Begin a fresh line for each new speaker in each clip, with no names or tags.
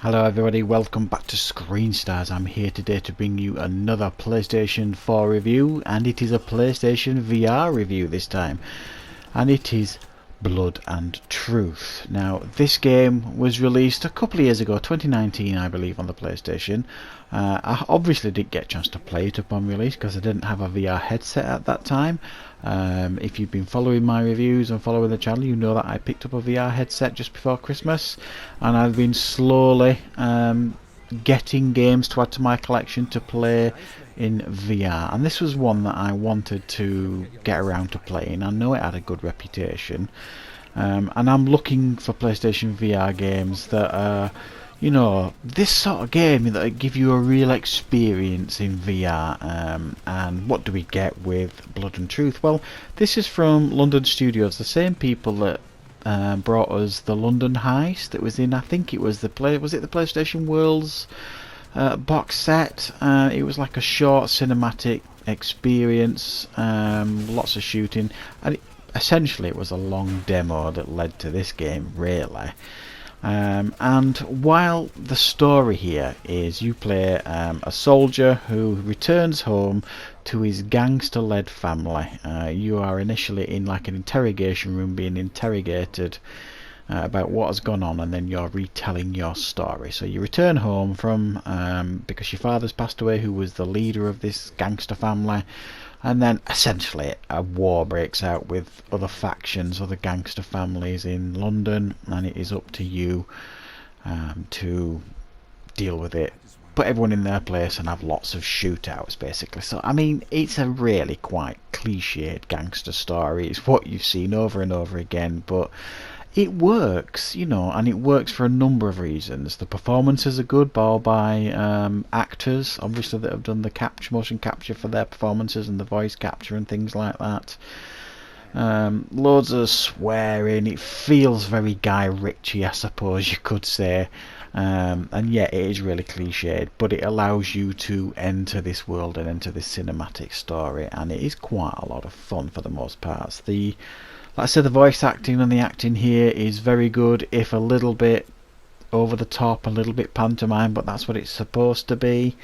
Hello everybody, welcome back to Screen Stars. I'm here today to bring you another PlayStation 4 review, and it is a PlayStation VR review this time, and it is Blood and Truth. Now this game was released a couple of years ago, 2019 I believe, on the PlayStation. I obviously didn't get a chance to play it upon release because I didn't have a VR headset at that time. If you've been following my reviews and following the channel, you know that I picked up a VR headset just before Christmas, and I've been slowly getting games to add to my collection to play in VR, and this was one that I wanted to get around to playing. I know it had a good reputation, and I'm looking for PlayStation VR games that are, you know, this sort of game that give you a real experience in VR. And what do we get with Blood and Truth? Well, this is from London Studios, the same people that brought us the London Heist that was in, I think it was the PlayStation Worlds box set. It was like a short cinematic experience, lots of shooting, and essentially it was a long demo that led to this game, really. And while the story here is you play a soldier who returns home to his gangster-led family. You are initially in like an interrogation room being interrogated about what has gone on, and then you're retelling your story. So you return home from because your father's passed away, who was the leader of this gangster family, and then essentially a war breaks out with other factions, other gangster families in London, and it is up to you to deal with it, put everyone in their place, and have lots of shootouts basically. So I mean, it's a really quite cliched gangster story. It's what you've seen over and over again, but it works, you know, and it works for a number of reasons. The performances are good by actors, obviously, that have done the motion capture for their performances and the voice capture and things like that. Loads of swearing. It feels very Guy Ritchie, I suppose you could say. And yeah, it is really cliched, but it allows you to enter this world and enter this cinematic story, and it is quite a lot of fun for the most part. Like I said, the voice acting and the acting here is very good, if a little bit over the top, a little bit pantomime, but that's what it's supposed to be.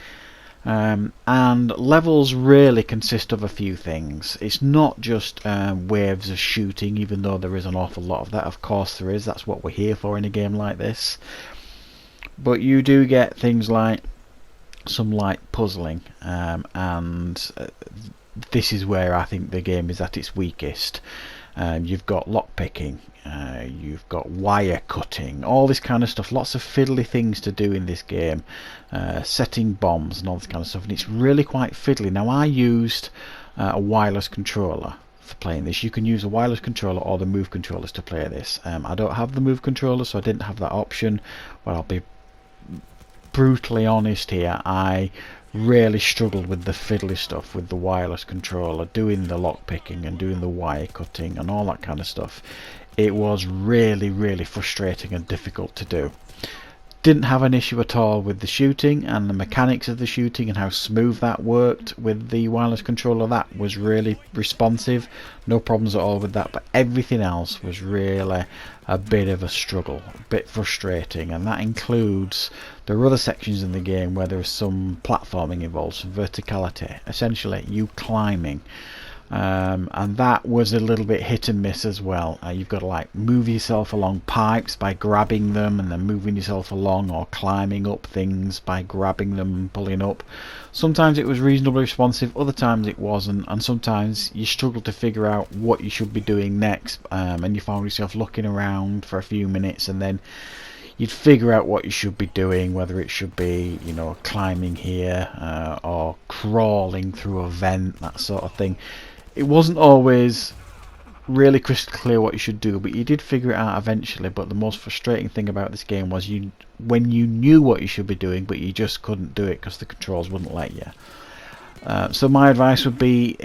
And levels really consist of a few things. It's not just waves of shooting, even though there is an awful lot of that. Of course there is, that's what we're here for in a game like this. But you do get things like some light puzzling, and this is where I think the game is at its weakest. You've got lockpicking, you've got wire cutting, all this kind of stuff, lots of fiddly things to do in this game, setting bombs and all this kind of stuff, and it's really quite fiddly. Now I used a wireless controller for playing this. You can use a wireless controller or the Move controllers to play this. I don't have the Move controller, so I didn't have that option, but I'll be brutally honest here, I really struggled with the fiddly stuff with the wireless controller, doing the lockpicking and doing the wire cutting and all that kind of stuff. It was really frustrating and difficult to do. Didn't have an issue at all with the shooting and the mechanics of the shooting and how smooth that worked with the wireless controller. That was really responsive, no problems at all with that, but everything else was really a bit of a struggle, a bit frustrating, and that includes there are other sections in the game where there is some platforming involved, some verticality, essentially you climbing. And that was a little bit hit and miss as well. You've got to like move yourself along pipes by grabbing them and then moving yourself along, or climbing up things by grabbing them and pulling up. Sometimes it was reasonably responsive, other times it wasn't, and sometimes you struggled to figure out what you should be doing next, and you found yourself looking around for a few minutes, and then you'd figure out what you should be doing, whether it should be, you know, climbing here or crawling through a vent, that sort of thing. It wasn't always really crystal clear what you should do, but you did figure it out eventually. But the most frustrating thing about this game was when you knew what you should be doing, but you just couldn't do it because the controls wouldn't let you. So my advice would be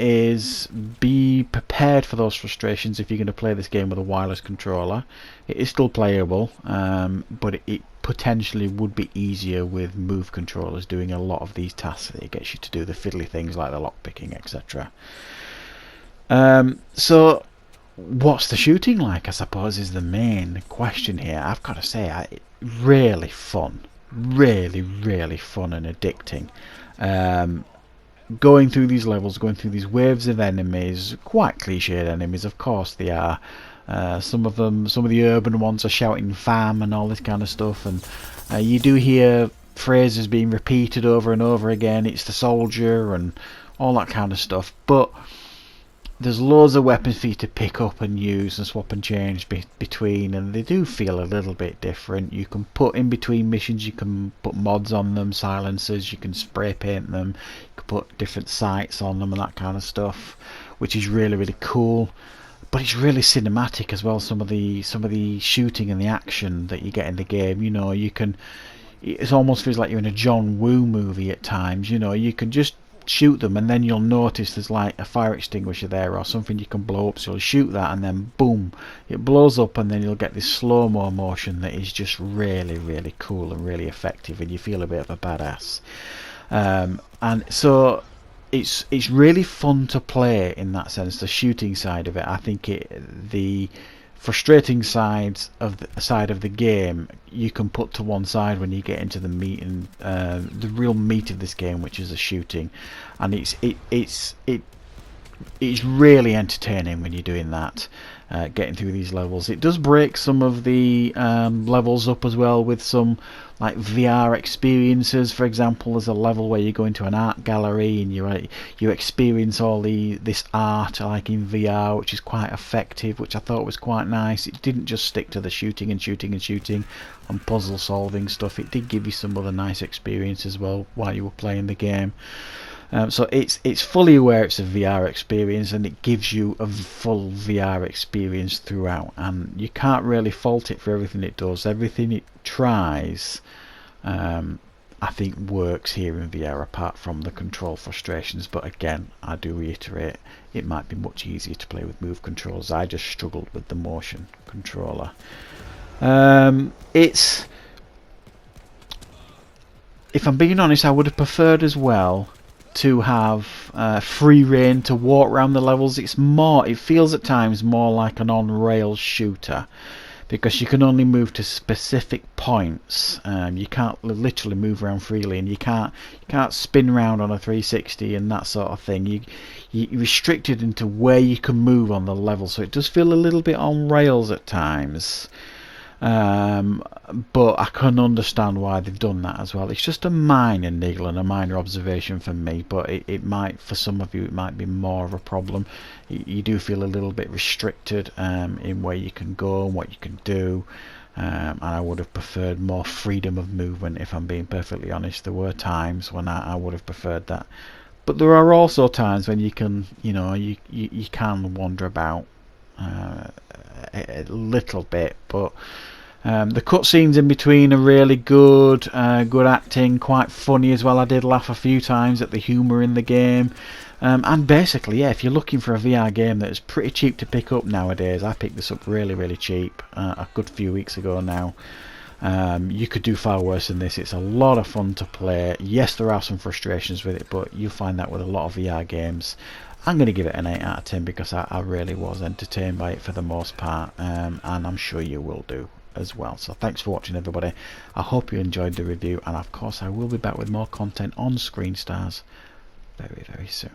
be prepared for those frustrations if you're going to play this game with a wireless controller. It is still playable, but it potentially would be easier with Move controllers doing a lot of these tasks that it gets you to do, the fiddly things like the lockpicking, etc. So what's the shooting like, I suppose, is the main question here. I've got to say, really fun, really, really fun and addicting. Going through these levels, going through these waves of enemies, quite cliched enemies, of course they are. Some of the urban ones are shouting "fam" and all this kind of stuff, and you do hear phrases being repeated over and over again. It's the soldier and all that kind of stuff. But there's loads of weapons for you to pick up and use and swap and change between, and they do feel a little bit different. You can put in between missions, you can put mods on them, silencers, you can spray paint them, you can put different sights on them and that kind of stuff, which is really, really cool. But it's really cinematic as well. Some of the shooting and the action that you get in the game, you know, you can, it almost feels like you're in a John Woo movie at times. You know, you can just shoot them and then you'll notice there's like a fire extinguisher there or something you can blow up, so you'll shoot that and then boom, it blows up, and then you'll get this slow-mo motion that is just really, really cool and really effective, and you feel a bit of a badass. And so it's really fun to play in that sense, the shooting side of it. I think the frustrating side of the game you can put to one side when you get into the meat and the real meat of this game, which is the shooting, and it's really entertaining when you're doing that, getting through these levels. It does break some of the levels up as well with some like VR experiences. For example, there's a level where you go into an art gallery and you experience all this art like in VR, which is quite effective, which I thought was quite nice. It didn't just stick to the shooting and puzzle solving stuff. It did give you some other nice experience as well while you were playing the game. So it's fully aware it's a VR experience, and it gives you a full VR experience throughout, and you can't really fault it for everything it does. Everything it tries, I think, works here in VR, apart from the control frustrations. But again, I do reiterate, it might be much easier to play with move controls. I just struggled with the motion controller. If I'm being honest, I would have preferred as well to have free reign to walk around the levels. It feels at times more like an on-rails shooter, because you can only move to specific points. You can't literally move around freely, and you can't spin around on a 360 and that sort of thing. You're restricted into where you can move on the level, so it does feel a little bit on rails at times. But I can understand why they've done that as well. It's just a minor niggle and a minor observation for me, but it might, for some of you, it might be more of a problem. You do feel a little bit restricted in where you can go and what you can do, and I would have preferred more freedom of movement, if I'm being perfectly honest. There were times when I would have preferred that, but there are also times when you can, you can wander about a little bit. But the cutscenes in between are really good, good acting, quite funny as well. I did laugh a few times at the humour in the game. And basically, yeah, if you're looking for a VR game that is pretty cheap to pick up nowadays, I picked this up really, really cheap a good few weeks ago now. You could do far worse than this. It's a lot of fun to play. Yes, there are some frustrations with it, but you'll find that with a lot of VR games. I'm going to give it an 8 out of 10 because I really was entertained by it for the most part, and I'm sure you will do as well. So thanks for watching, everybody. I hope you enjoyed the review, and of course I will be back with more content on Screen Stars very, very soon.